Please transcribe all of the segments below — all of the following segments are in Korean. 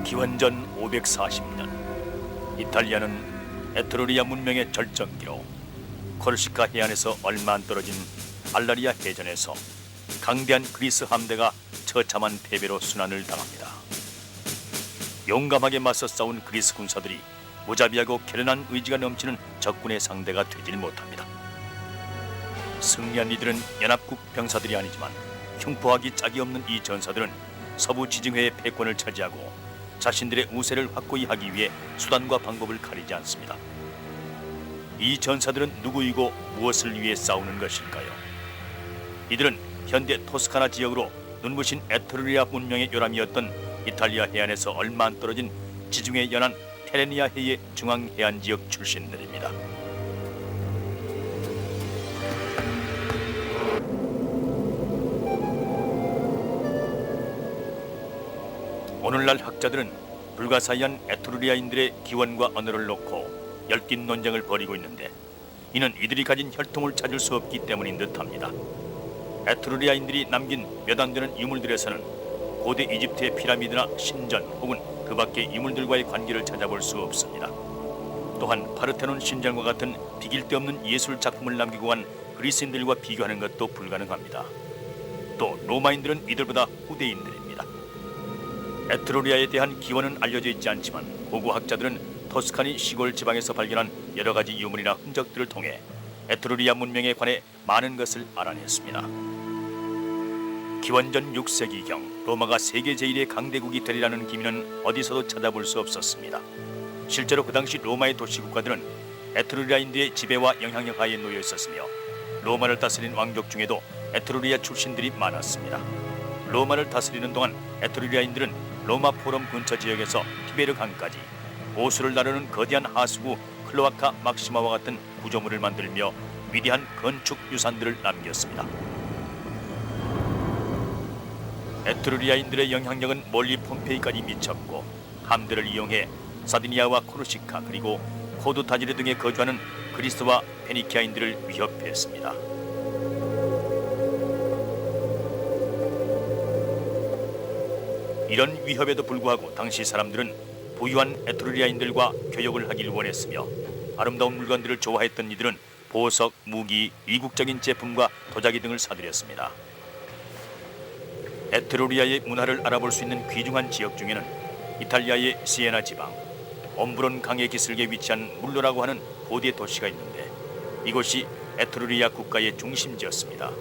기원전 540년 이탈리아는 에트루리아 문명의 절정기로 코르시카 해안에서 얼마 안 떨어진 알라리아 해전에서 강대한 그리스 함대가 처참한 패배로 순환을 당합니다. 용감하게 맞서 싸운 그리스 군사들이 무자비하고 결연한 의지가 넘치는 적군의 상대가 되질 못합니다. 승리한 이들은 연합국 병사들이 아니지만 흉포하기 짝이 없는 이 전사들은 서부 지정회의 패권을 차지하고 자신들의 우세를 확고히 하기 위해 수단과 방법을 가리지 않습니다. 이 전사들은 누구이고 무엇을 위해 싸우는 것일까요? 이들은 현대 토스카나 지역으로 눈부신 에트루리아 문명의 요람이었던 이탈리아 해안에서 얼마 안 떨어진 지중해 연안 테레니아해의 중앙 해안 지역 출신들입니다. 오늘날 학자들은 불가사의한 에트루리아인들의 기원과 언어를 놓고 얽힌 논쟁을 벌이고 있는데, 이는 이들이 가진 혈통을 찾을 수 없기 때문인 듯합니다. 에트루리아인들이 남긴 몇 안 되는 유물들에서는 고대 이집트의 피라미드나 신전 혹은 그 밖의 유물들과의 관계를 찾아볼 수 없습니다. 또한 파르테논 신전과 같은 비길 데 없는 예술 작품을 남기고 간 그리스인들과 비교하는 것도 불가능합니다. 또 로마인들은 이들보다 후대인들입니다. 에트루리아에 대한 기원은 알려져 있지 않지만 고고학자들은 토스카니 시골 지방에서 발견한 여러 가지 유물이나 흔적들을 통해 에트루리아 문명에 관해 많은 것을 알아냈습니다. 기원전 6세기경 로마가 세계 제1의 강대국이 되리라는 기미는 어디서도 찾아볼 수 없었습니다. 실제로 그 당시 로마의 도시국가들은 에트루리아인들의 지배와 영향력 하에 놓여 있었으며 로마를 다스린 왕족 중에도 에트루리아 출신들이 많았습니다. 로마를 다스리는 동안 에트루리아인들은 로마 포럼 근처 지역에서 티베르 강까지 오수를 나르는 거대한 하수구 클로아카 막시마와 같은 구조물을 만들며 위대한 건축 유산들을 남겼습니다. 에트루리아인들의 영향력은 멀리 폼페이까지 미쳤고 함대를 이용해 사디니아와 코르시카 그리고 코두 타지르 등에 거주하는 그리스와 페니키아인들을 위협했습니다. 이런 위협에도 불구하고 당시 사람들은 부유한 에트루리아인들과 교역을 하길 원했으며 아름다운 물건들을 좋아했던 이들은 보석, 무기, 이국적인 제품과 도자기 등을 사들였습니다. 에트루리아의 문화를 알아볼 수 있는 귀중한 지역 중에는 이탈리아의 시에나 지방, 옴브론 강의 기슭에 위치한 물로라고 하는 고대 도시가 있는데, 이곳이 에트루리아 국가의 중심지였습니다.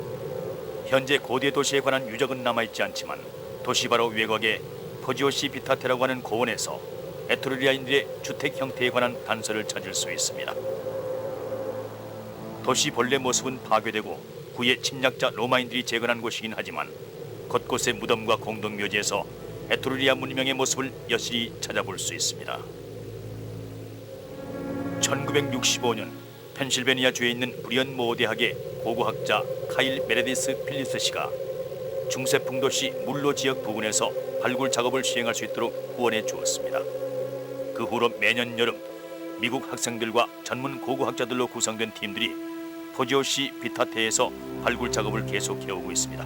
현재 고대 도시에 관한 유적은 남아있지 않지만 도시 바로 외곽의 포지오시 비타테라고 하는 고원에서 에트루리아인들의 주택 형태에 관한 단서를 찾을 수 있습니다. 도시 본래 모습은 파괴되고 후에 침략자 로마인들이 재건한 곳이긴 하지만 곳곳의 무덤과 공동묘지에서 에트루리아 문명의 모습을 여실히 찾아볼 수 있습니다. 1965년 펜실베니아주에 있는 브리언모어 대학의 고고학자 카일 메레디스 필리스 씨가 중세풍도시 물로 지역 부근에서 발굴 작업을 시행할 수 있도록 후원해 주었습니다. 그 후로 매년 여름 미국 학생들과 전문 고고학자들로 구성된 팀들이 포지오시 비타테에서 발굴 작업을 계속해오고 있습니다.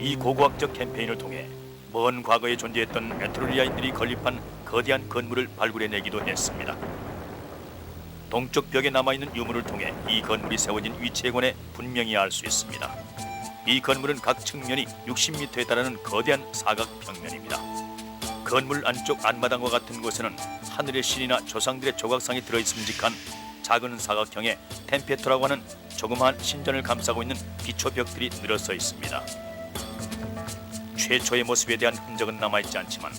이 고고학적 캠페인을 통해 먼 과거에 존재했던 에트루리아인들이 건립한 거대한 건물을 발굴해내기도 했습니다. 동쪽 벽에 남아있는 유물을 통해 이 건물이 세워진 위치에 관해 분명히 알 수 있습니다. 이 건물은 각 측면이 60m에 달하는 거대한 사각평면입니다. 건물 안쪽 안마당과 같은 곳에는 하늘의 신이나 조상들의 조각상이 들어있음직한 작은 사각형의 템페토라고 하는 조그마한 신전을 감싸고 있는 기초벽들이 늘어서 있습니다. 최초의 모습에 대한 흔적은 남아있지 않지만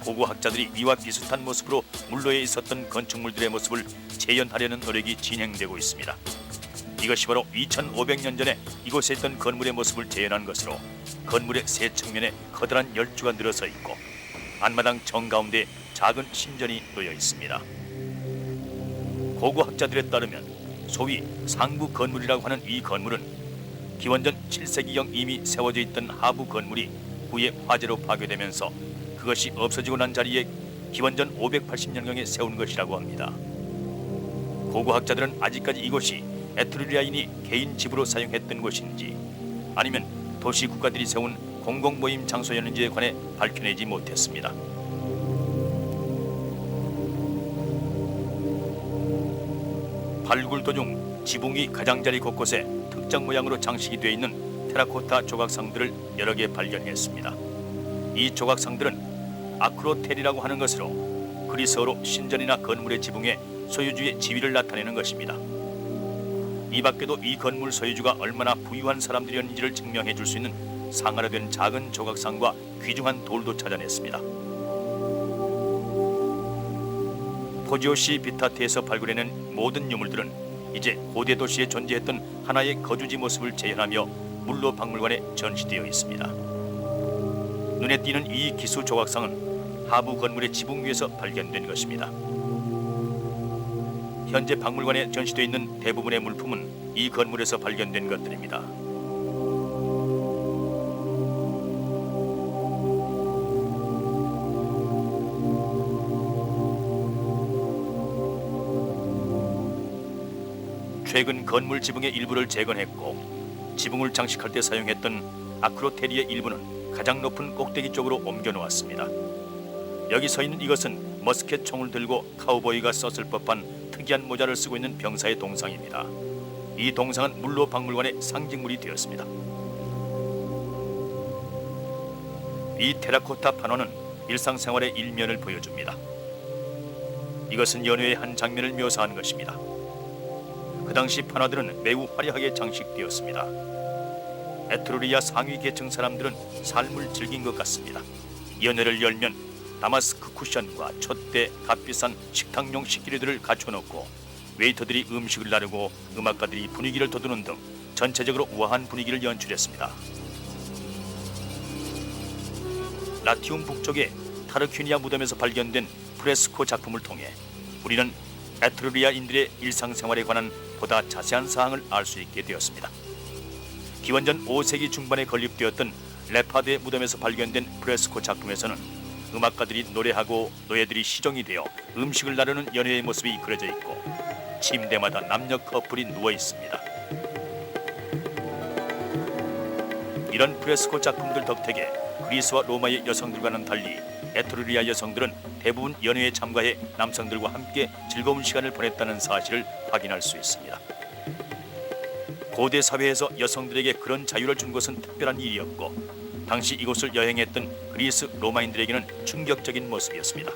고고학자들이 이와 비슷한 모습으로 물로에 있었던 건축물들의 모습을 재현하려는 노력이 진행되고 있습니다. 이것이 바로 2500년 전에 이곳에 있던 건물의 모습을 재현한 것으로 건물의 세 측면에 커다란 열주가 늘어서 있고 안마당 정가운데 작은 신전이 놓여 있습니다. 고고학자들에 따르면 소위 상부 건물이라고 하는 이 건물은 기원전 7세기경 이미 세워져 있던 하부 건물이 후에 화재로 파괴되면서 그것이 없어지고 난 자리에 기원전 580년경에 세운 것이라고 합니다. 고고학자들은 아직까지 이곳이 에트루리아인이 개인 집으로 사용했던 곳인지 아니면 도시 국가들이 세운 공공모임 장소였는지에 관해 밝혀내지 못했습니다. 발굴 도중 지붕 위 가장자리 곳곳에 특정 모양으로 장식이 되어 있는 테라코타 조각상들을 여러 개 발견했습니다. 이 조각상들은 아크로텔이라고 하는 것으로 그리스어로 신전이나 건물의 지붕에 소유주의 지위를 나타내는 것입니다. 이 밖에도 이 건물 소유주가 얼마나 부유한 사람들이었는지를 증명해 줄 수 있는 상하로 된 작은 조각상과 귀중한 돌도 찾아냈습니다. 포지오시 비타트에서 발굴해낸 모든 유물들은 이제 고대 도시에 존재했던 하나의 거주지 모습을 재현하며 물로 박물관에 전시되어 있습니다. 눈에 띄는 이 기수 조각상은 하부 건물의 지붕 위에서 발견된 것입니다. 현재 박물관에 전시되어 있는 대부분의 물품은 이 건물에서 발견된 것들입니다. 최근 건물 지붕의 일부를 재건했고 지붕을 장식할 때 사용했던 아크로테리의 일부는 가장 높은 꼭대기 쪽으로 옮겨 놓았습니다. 여기 서 있는 이것은 머스켓 총을 들고 카우보이가 썼을 법한 특이한 모자를 쓰고 있는 병사의 동상입니다. 이 동상은 물로 박물관의 상징물이 되었습니다. 이 테라코타 판화는 일상생활의 일면을 보여줍니다. 이것은 연회의 한 장면을 묘사한 것입니다. 그 당시 판화들은 매우 화려하게 장식되었습니다. 에트루리아 상위 계층 사람들은 삶을 즐긴 것 같습니다. 연회를 열면 다마스크 쿠션과 촛대, 값비싼 식탁용 식기류들을 갖춰놓고 웨이터들이 음식을 나르고 음악가들이 분위기를 돋우는 등 전체적으로 우아한 분위기를 연출했습니다. 라티움 북쪽의 타르퀴니아 무덤에서 발견된 프레스코 작품을 통해 우리는 에트루리아인들의 일상생활에 관한 보다 자세한 사항을 알 수 있게 되었습니다. 기원전 5세기 중반에 건립되었던 레파드의 무덤에서 발견된 프레스코 작품에서는 음악가들이 노래하고 노예들이 시종이 되어 음식을 나르는 연회의 모습이 그려져 있고 침대마다 남녀 커플이 누워 있습니다. 이런 프레스코 작품들 덕택에 그리스와 로마의 여성들과는 달리 에트루리아 여성들은 대부분 연회에 참가해 남성들과 함께 즐거운 시간을 보냈다는 사실을 확인할 수 있습니다. 고대 사회에서 여성들에게 그런 자유를 준 것은 특별한 일이었고 당시 이곳을 여행했던 그리스 로마인들에게는 충격적인 모습이었습니다.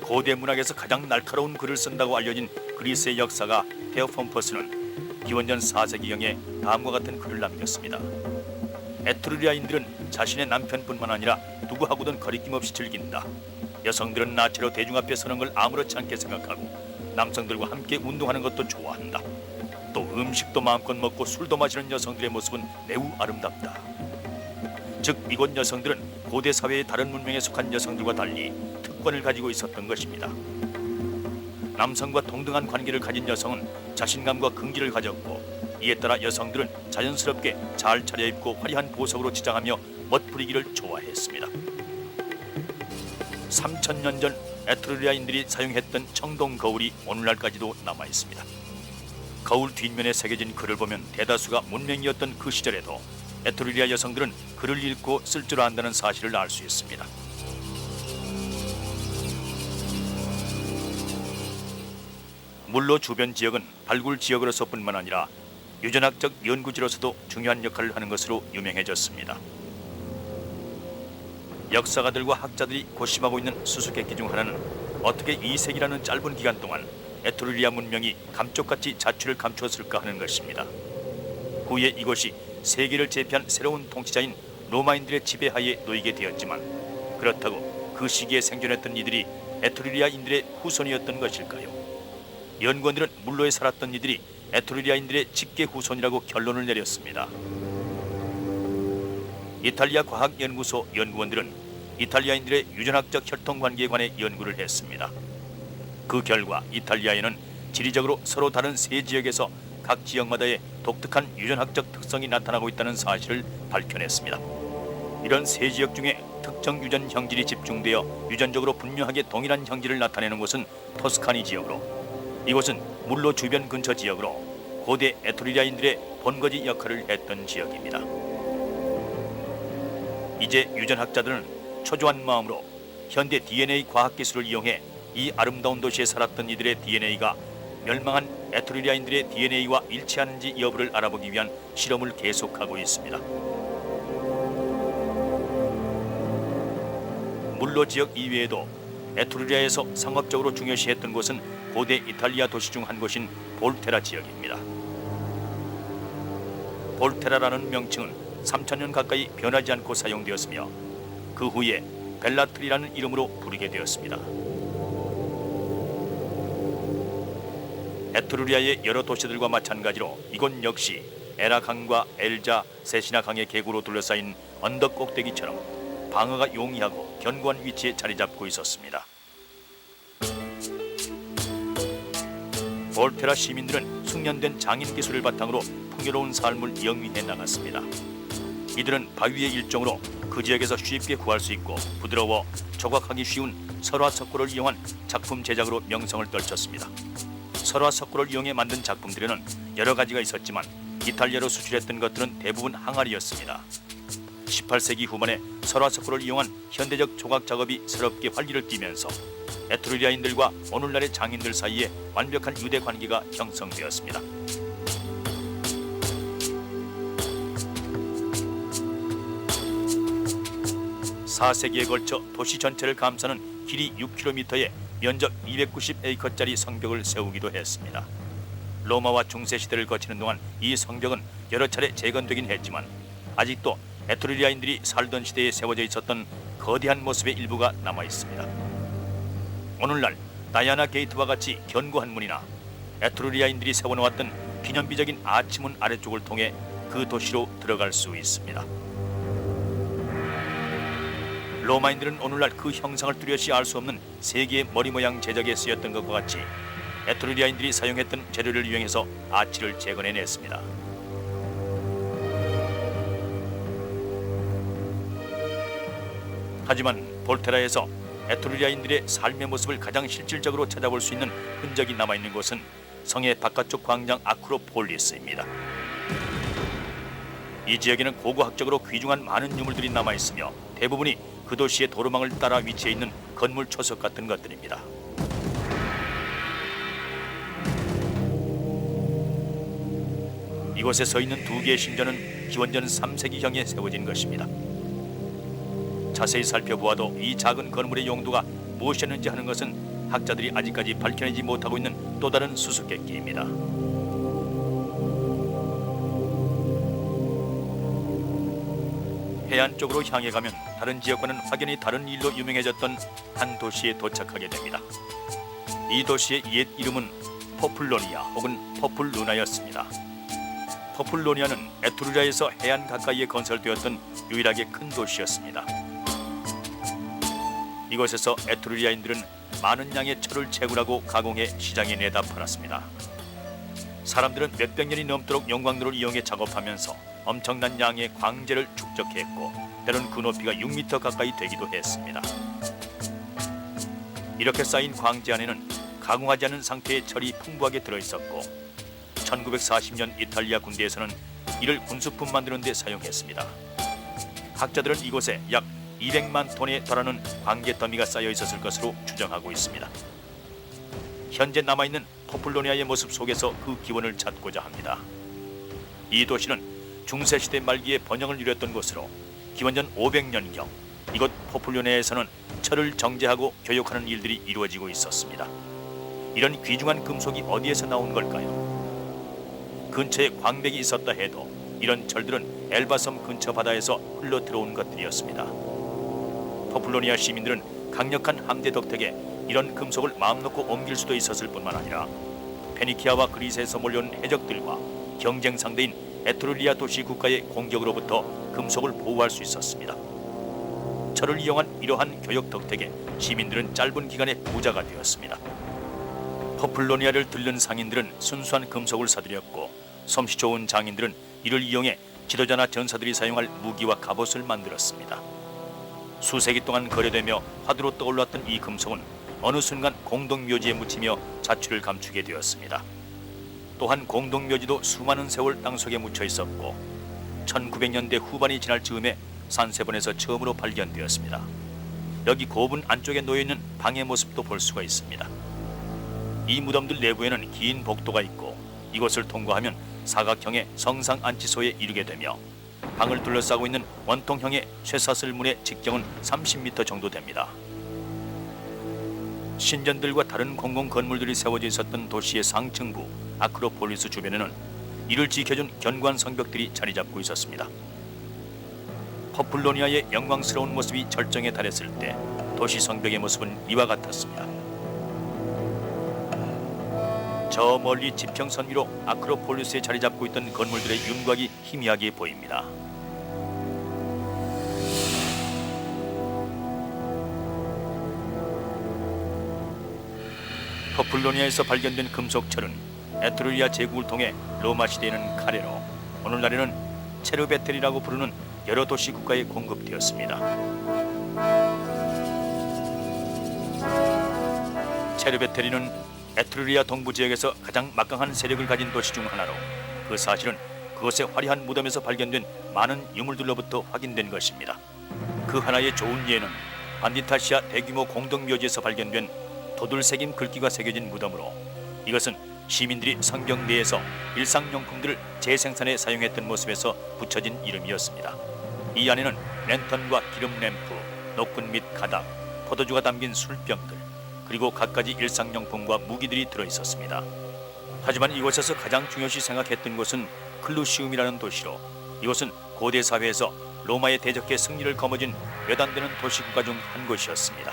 고대 문학에서 가장 날카로운 글을 쓴다고 알려진 그리스의 역사가 테오폼퍼스는 기원전 4세기경에 다음과 같은 글을 남겼습니다. 에트루리아인들은 자신의 남편뿐만 아니라 누구하고든 거리낌 없이 즐긴다. 여성들은 나체로 대중 앞에 서는 걸 아무렇지 않게 생각하고 남성들과 함께 운동하는 것도 좋아한다. 또 음식도 마음껏 먹고 술도 마시는 여성들의 모습은 매우 아름답다. 즉 이곳 여성들은 고대 사회의 다른 문명에 속한 여성들과 달리 특권을 가지고 있었던 것입니다. 남성과 동등한 관계를 가진 여성은 자신감과 긍지를 가졌고 이에 따라 여성들은 자연스럽게 잘 차려입고 화려한 보석으로 치장하며 멋부리기를 좋아했습니다. 3000년 전 에트루리아인들이 사용했던 청동 거울이 오늘날까지도 남아 있습니다. 거울 뒷면에 새겨진 글을 보면 대다수가 문명이었던 그 시절에도 에트루리아 여성들은 글을 읽고 쓸 줄 안다는 사실을 알 수 있습니다. 물로 주변 지역은 발굴 지역으로서뿐만 아니라 유전학적 연구지로서도 중요한 역할을 하는 것으로 유명해졌습니다. 역사가들과 학자들이 고심하고 있는 수수께끼 중 하나는 어떻게 2세기라는 짧은 기간 동안 에트루리아 문명이 감쪽같이 자취를 감추었을까 하는 것입니다. 후에 이곳이 세계를 제패한 새로운 통치자인 로마인들의 지배하에 놓이게 되었지만 그렇다고 그 시기에 생존했던 이들이 에트루리아인들의 후손이었던 것일까요? 연구원들은 물로에 살았던 이들이 에트루리아인들의 직계 후손이라고 결론을 내렸습니다. 이탈리아 과학연구소 연구원들은 이탈리아인들의 유전학적 혈통관계에 관해 연구를 했습니다. 그 결과 이탈리아에는 지리적으로 서로 다른 세 지역에서 각 지역마다의 독특한 유전학적 특성이 나타나고 있다는 사실을 밝혀냈습니다. 이런 세 지역 중에 특정 유전 형질이 집중되어 유전적으로 분명하게 동일한 형질을 나타내는 곳은 토스카니 지역으로, 이곳은 물로 주변 근처 지역으로 고대 에트루리아인들의 본거지 역할을 했던 지역입니다. 이제 유전학자들은 초조한 마음으로 현대 DNA 과학기술을 이용해 이 아름다운 도시에 살았던 이들의 DNA가 멸망한 에트루리아인들의 DNA와 일치하는지 여부를 알아보기 위한 실험을 계속하고 있습니다. 물로 지역 이외에도 에트루리아에서 상업적으로 중요시했던 곳은 고대 이탈리아 도시 중 한 곳인 볼테라 지역입니다. 볼테라라는 명칭은 3000년 가까이 변하지 않고 사용되었으며 그 후에 벨라트리라는 이름으로 부르게 되었습니다. 에트루리아의 여러 도시들과 마찬가지로 이곳 역시 에라강과 엘자, 세시나 강의 계구로 둘러싸인 언덕 꼭대기처럼 방어가 용이하고 견고한 위치에 자리 잡고 있었습니다. 볼테라 시민들은 숙련된 장인 기술을 바탕으로 풍요로운 삶을 영위해 나갔습니다. 이들은 바위의 일종으로 그 지역에서 쉽게 구할 수 있고 부드러워 조각하기 쉬운 설화석고를 이용한 작품 제작으로 명성을 떨쳤습니다. 설화석고를 이용해 만든 작품들에는 여러 가지가 있었지만 이탈리아로 수출했던 것들은 대부분 항아리였습니다. 18세기 후반에 설화석고를 이용한 현대적 조각 작업이 새롭게 활기를 띠면서 에트루리아인들과 오늘날의 장인들 사이에 완벽한 유대 관계가 형성되었습니다. 4세기에 걸쳐 도시 전체를 감싸는 길이 6km의 면적 290에이커짜리 성벽을 세우기도 했습니다. 로마와 중세시대를 거치는 동안 이 성벽은 여러 차례 재건되긴 했지만 아직도 에트루리아인들이 살던 시대에 세워져 있었던 거대한 모습의 일부가 남아 있습니다. 오늘날 다이아나 게이트와 같이 견고한 문이나 에트루리아인들이 세워놓았던 기념비적인 아치문 아래쪽을 통해 그 도시로 들어갈 수 있습니다. 로마인들은 오늘날 그 형상을 뚜렷이 알 수 없는 세 개의 머리 모양 제작에 쓰였던 것과 같이 에트루리아인들이 사용했던 재료를 이용해서 아치를 재건해냈습니다. 하지만 볼테라에서 에트루리아인들의 삶의 모습을 가장 실질적으로 찾아볼 수 있는 흔적이 남아있는 곳은 성의 바깥쪽 광장 아크로폴리스입니다. 이 지역에는 고고학적으로 귀중한 많은 유물들이 남아있으며 대부분이 그 도시의 도로망을 따라 위치해 있는 건물 초석 같은 것들입니다. 이곳에 서 있는 두 개의 신전은 기원전 3세기형에 세워진 것입니다. 자세히 살펴보아도 이 작은 건물의 용도가 무엇이었는지 하는 것은 학자들이 아직까지 밝혀내지 못하고 있는 또 다른 수수께끼입니다. 해안 쪽으로 향해 가면 다른 지역과는 확연히 다른 일로 유명해졌던 한 도시에 도착하게 됩니다. 이 도시의 옛 이름은 포플로니아 혹은 포플루나였습니다. 포플로니아는 에트루리아에서 해안 가까이에 건설되었던 유일하게 큰 도시였습니다. 이곳에서 에트루리아인들은 많은 양의 철을 채굴하고 가공해 시장에 내다 팔았습니다. 사람들은 몇백 년이 넘도록 용광로를 이용해 작업하면서 엄청난 양의 광재를 축적했고 때론 그 높이가 6m 가까이 되기도 했습니다. 이렇게 쌓인 광재 안에는 가공하지 않은 상태의 철이 풍부하게 들어있었고 1940년 이탈리아 군대에서는 이를 군수품 만드는 데 사용했습니다. 학자들은 이곳에 약 200만 톤에 달하는 광재 더미가 쌓여 있었을 것으로 추정하고 있습니다. 현재 남아있는 포플로니아의 모습 속에서 그 기원을 찾고자 합니다. 이 도시는 중세시대 말기에 번영을 이뤘던 곳으로 기원전 500년경 이곳 포플로니아에서는 철을 정제하고 교육하는 일들이 이루어지고 있었습니다. 이런 귀중한 금속이 어디에서 나온 걸까요? 근처에 광맥이 있었다 해도 이런 철들은 엘바섬 근처 바다에서 흘러 들어온 것들이었습니다. 포플로니아 시민들은 강력한 함대 덕택에 이런 금속을 마음 놓고 옮길 수도 있었을 뿐만 아니라 페니키아와 그리스에서 몰려온 해적들과 경쟁 상대인 에트루리아 도시 국가의 공격으로부터 금속을 보호할 수 있었습니다. 철을 이용한 이러한 교역 덕택에 시민들은 짧은 기간에 부자가 되었습니다. 포플로니아를 들른 상인들은 순수한 금속을 사들였고 솜씨 좋은 장인들은 이를 이용해 지도자나 전사들이 사용할 무기와 갑옷을 만들었습니다. 수세기 동안 거래되며 화두로 떠올랐던 이 금속은 어느 순간 공동묘지에 묻히며 자취를 감추게 되었습니다. 또한 공동묘지도 수많은 세월 땅속에 묻혀 있었고 1900년대 후반이 지날 즈음에 산세본에서 처음으로 발견되었습니다. 여기 고분 안쪽에 놓여있는 방의 모습도 볼 수가 있습니다. 이 무덤들 내부에는 긴 복도가 있고 이곳을 통과하면 사각형의 성상 안치소에 이르게 되며 방을 둘러싸고 있는 원통형의 쇠사슬문의 직경은 30m 정도 됩니다. 신전들과 다른 공공 건물들이 세워져 있었던 도시의 상층부 아크로폴리스 주변에는 이를 지켜준 견고한 성벽들이 자리 잡고 있었습니다. 퍼플로니아의 영광스러운 모습이 절정에 달했을 때 도시 성벽의 모습은 이와 같았습니다. 저 멀리 지평선 위로 아크로폴리스에 자리 잡고 있던 건물들의 윤곽이 희미하게 보입니다. 퍼플로니아에서 발견된 금속철은 에트루리아 제국을 통해 로마 시대에는 카레로, 오늘날에는 체르베텔이라고 부르는 여러 도시 국가에 공급되었습니다. 체르베텔이는 에트루리아 동부 지역에서 가장 막강한 세력을 가진 도시 중 하나로 그 사실은 그곳의 화려한 무덤에서 발견된 많은 유물들로부터 확인된 것입니다. 그 하나의 좋은 예는 반디타시아 대규모 공동묘지에서 발견된 도들새김 글귀가 새겨진 무덤으로 이것은 시민들이 성경 내에서 일상용품들을 재생산에 사용했던 모습에서 붙여진 이름이었습니다. 이 안에는 랜턴과 기름 램프, 노끈 및 가닥, 포도주가 담긴 술병들, 그리고 갖가지 일상용품과 무기들이 들어있었습니다. 하지만 이곳에서 가장 중요시 생각했던 곳은 클루시움이라는 도시로 이곳은 고대 사회에서 로마의 대적해 승리를 거머쥔 몇 안 되는 도시국가 중 한 곳이었습니다.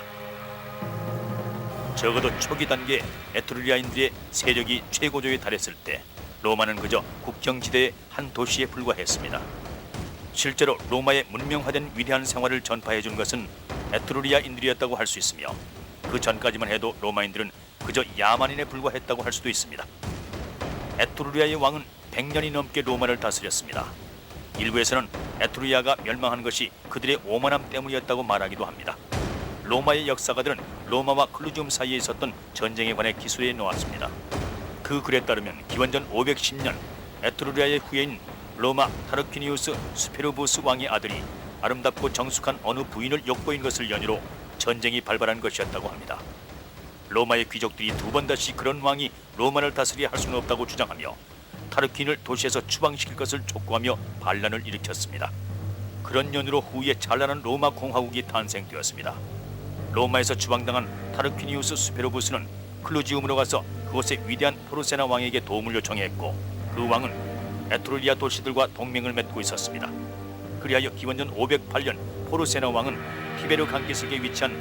적어도 초기 단계 에트루리아인들의 세력이 최고조에 달했을 때 로마는 그저 국경지대의 한 도시에 불과했습니다. 실제로 로마의 문명화된 위대한 생활을 전파해준 것은 에트루리아인들이었다고 할 수 있으며 그 전까지만 해도 로마인들은 그저 야만인에 불과했다고 할 수도 있습니다. 에트루리아의 왕은 100년이 넘게 로마를 다스렸습니다. 일부에서는 에트루리아가 멸망한 것이 그들의 오만함 때문이었다고 말하기도 합니다. 로마의 역사가들은 로마와 클루지움 사이에 있었던 전쟁에 관해 기술해 놓았습니다. 그 글에 따르면 기원전 510년 에트루리아의 후예인 로마 타르퀴니우스 스페르부스 왕의 아들이 아름답고 정숙한 어느 부인을 욕보인 것을 연유로 전쟁이 발발한 것이었다고 합니다. 로마의 귀족들이 두 번 다시 그런 왕이 로마를 다스리게 할 수는 없다고 주장하며 타르퀴인을 도시에서 추방시킬 것을 촉구하며 반란을 일으켰습니다. 그런 연유로 후에 찬란한 로마 공화국이 탄생되었습니다. 로마에서 추방당한 타르퀴니우스 스페르부스는 클루지움으로 가서 그곳의 위대한 포르세나 왕에게 도움을 요청했고 그 왕은 에트루리아 도시들과 동맹을 맺고 있었습니다. 그리하여 기원전 508년 포르세나 왕은 티베르 강기슭에 위치한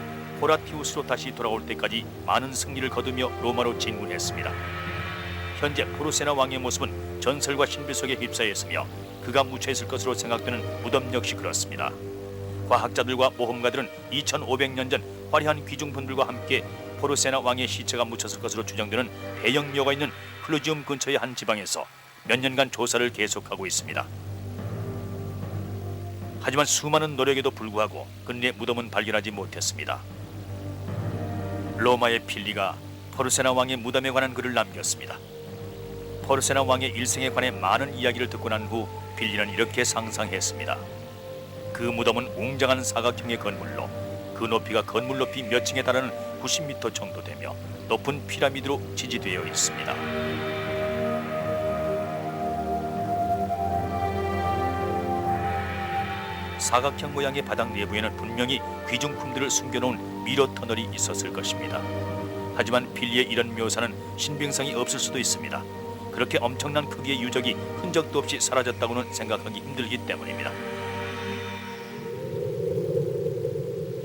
호라티우스로 다시 돌아올 때까지 많은 승리를 거두며 로마로 진군했습니다. 현재 포르세나 왕의 모습은 전설과 신비 속에 휩싸여 있으며 그가 묻혀있을 것으로 생각되는 무덤 역시 그렇습니다. 과학자들과 모험가들은 2500년 전 화려한 귀중품들과 함께 포르세나 왕의 시체가 묻혔을 것으로 추정되는 대형묘가 있는 클루지움 근처의 한 지방에서 몇 년간 조사를 계속하고 있습니다. 하지만 수많은 노력에도 불구하고 끝내 무덤은 발견하지 못했습니다. 로마의 필리가 포르세나 왕의 무덤에 관한 글을 남겼습니다. 포르세나 왕의 일생에 관해 많은 이야기를 듣고 난 후 빌리는 이렇게 상상했습니다. 그 무덤은 웅장한 사각형의 건물로 그 높이가 건물 높이 몇 층에 달하는 90m 정도 되며 높은 피라미드로 지지되어 있습니다. 사각형 모양의 바닥 내부에는 분명히 귀중품들을 숨겨놓은 미로 터널이 있었을 것입니다. 하지만 빌리의 이런 묘사는 신빙성이 없을 수도 있습니다. 그렇게 엄청난 크기의 유적이 흔적도 없이 사라졌다고는 생각하기 힘들기 때문입니다.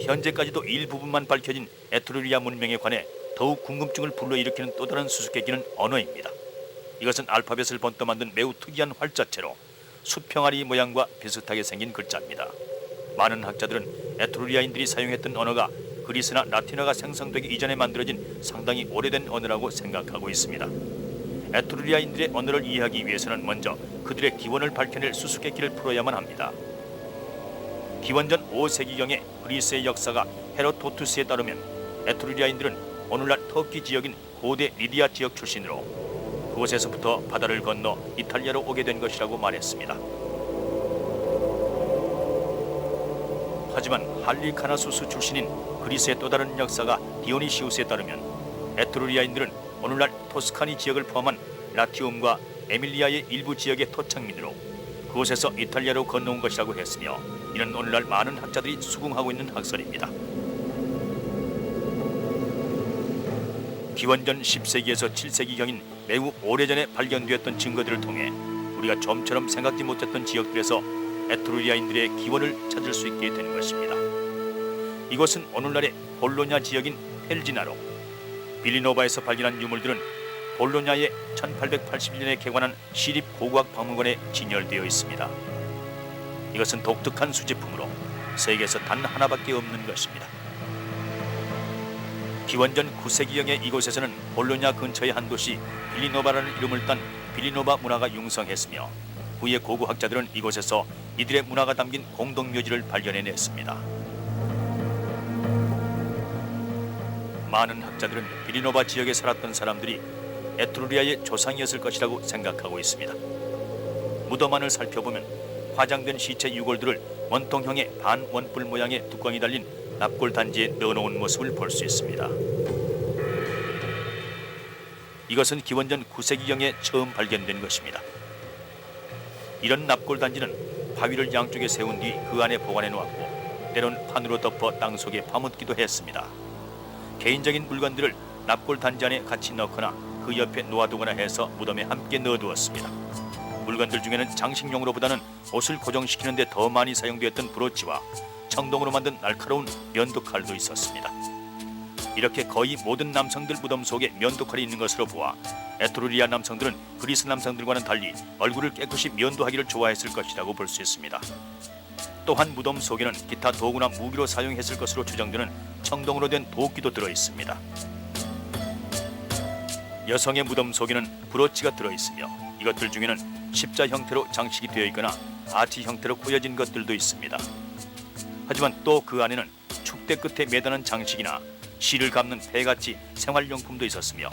현재까지도 일부분만 밝혀진 에트루리아 문명에 관해 더욱 궁금증을 불러일으키는 또 다른 수수께끼는 언어입니다. 이것은 알파벳을 번떠 만든 매우 특이한 활자체로 수평아리 모양과 비슷하게 생긴 글자입니다. 많은 학자들은 에트루리아인들이 사용했던 언어가 그리스나 라틴어가 생성되기 이전에 만들어진 상당히 오래된 언어라고 생각하고 있습니다. 에트루리아인들의 언어를 이해하기 위해서는 먼저 그들의 기원을 밝혀낼 수수께끼를 풀어야만 합니다. 기원전 5세기경의 그리스의 역사가 헤로도투스에 따르면 에트루리아인들은 오늘날 터키 지역인 고대 리디아 지역 출신으로 그곳에서부터 바다를 건너 이탈리아로 오게 된 것이라고 말했습니다. 하지만 할리카나수스 출신인 그리스의 또 다른 역사가 디오니시우스에 따르면 에트루리아인들은 오늘날 토스카니 지역을 포함한 라티움과 에밀리아의 일부 지역의 토착민으로 그곳에서 이탈리아로 건너온 것이라고 했으며, 이는 오늘날 많은 학자들이 수긍하고 있는 학설입니다. 기원전 10세기에서 7세기경인 매우 오래전에 발견되었던 증거들을 통해 우리가 좀처럼 생각지 못했던 지역들에서 에트루리아인들의 기원을 찾을 수 있게 된 것입니다. 이곳은 오늘날의 볼로냐 지역인 펠지나로, 빌리노바에서 발견한 유물들은 볼로냐의 1881년에 개관한 시립 고고학 박물관에 진열되어 있습니다. 이것은 독특한 수집품으로 세계에서 단 하나밖에 없는 것입니다. 기원전 9세기경에 이곳에서는 볼로냐 근처의 한 도시 빌리노바라는 이름을 딴 빌리노바 문화가 융성했으며, 후에 고고학자들은 이곳에서 이들의 문화가 담긴 공동묘지를 발견해냈습니다. 많은 학자들은 빌리노바 지역에 살았던 사람들이 에트루리아의 조상이었을 것이라고 생각하고 있습니다. 무덤 안을 살펴보면 화장된 시체 유골들을 원통형의 반원뿔 모양의 뚜껑이 달린 납골 단지에 넣어놓은 모습을 볼 수 있습니다. 이것은 기원전 9세기경에 처음 발견된 것입니다. 이런 납골 단지는 바위를 양쪽에 세운 뒤 그 안에 보관해 놓았고, 때론 판으로 덮어 땅속에 파묻기도 했습니다. 개인적인 물건들을 납골 단지 안에 같이 넣거나 그 옆에 놓아두거나 해서 무덤에 함께 넣어두었습니다. 물건들 중에는 장식용으로보다는 옷을 고정시키는 데 더 많이 사용되었던 브로치와 청동으로 만든 날카로운 면도칼도 있었습니다. 이렇게 거의 모든 남성들 무덤 속에 면도칼이 있는 것으로 보아 에트루리아 남성들은 그리스 남성들과는 달리 얼굴을 깨끗이 면도하기를 좋아했을 것이라고 볼 수 있습니다. 또한 무덤 속에는 기타 도구나 무기로 사용했을 것으로 추정되는 청동으로 된 도끼도 들어 있습니다. 여성의 무덤 속에는 브로치가 들어 있으며, 이것들 중에는 십자 형태로 장식이 되어 있거나 아티 형태로 꼬여진 것들도 있습니다. 하지만 또 그 안에는 축대 끝에 매다는 장식이나 실을 감는 패같이 생활용품도 있었으며,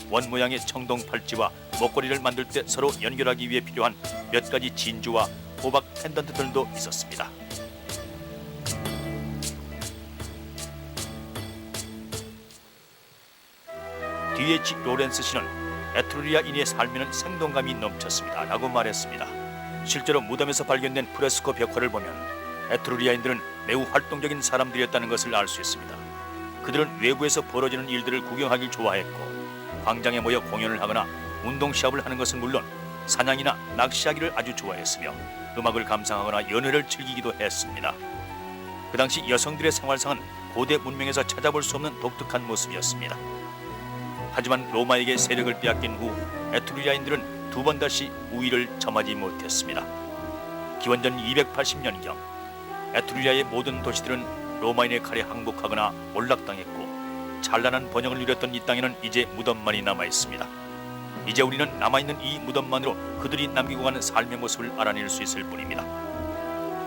원 모양의 청동 팔찌와 목걸이를 만들 때 서로 연결하기 위해 필요한 몇 가지 진주와 호박 펜던트들도 있었습니다. D.H. 로렌스 씨는 에트루리아인의 삶에는 생동감이 넘쳤습니다 라고 말했습니다. 실제로 무덤에서 발견된 프레스코 벽화를 보면 에트루리아인들은 매우 활동적인 사람들이었다는 것을 알 수 있습니다. 그들은 외부에서 벌어지는 일들을 구경하길 좋아했고, 광장에 모여 공연을 하거나 운동 시합을 하는 것은 물론 사냥이나 낚시하기를 아주 좋아했으며, 음악을 감상하거나 연회를 즐기기도 했습니다. 그 당시 여성들의 생활상은 고대 문명에서 찾아볼 수 없는 독특한 모습이었습니다. 하지만 로마에게 세력을 빼앗긴 후 에트루리아인들은 두 번 다시 우위를 점하지 못했습니다. 기원전 280년경 에트루리아의 모든 도시들은 로마인의 칼에 항복하거나 몰락당했고, 찬란한 번영을 누렸던 이 땅에는 이제 무덤만이 남아 있습니다. 이제 우리는 남아있는 이 무덤만으로 그들이 남기고 가는 삶의 모습을 알아낼 수 있을 뿐입니다.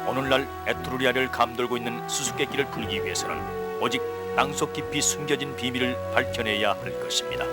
오늘날 에트루리아를 감돌고 있는 수수께끼를 풀기 위해서는 오직 땅속 깊이 숨겨진 비밀을 밝혀내야 할 것입니다.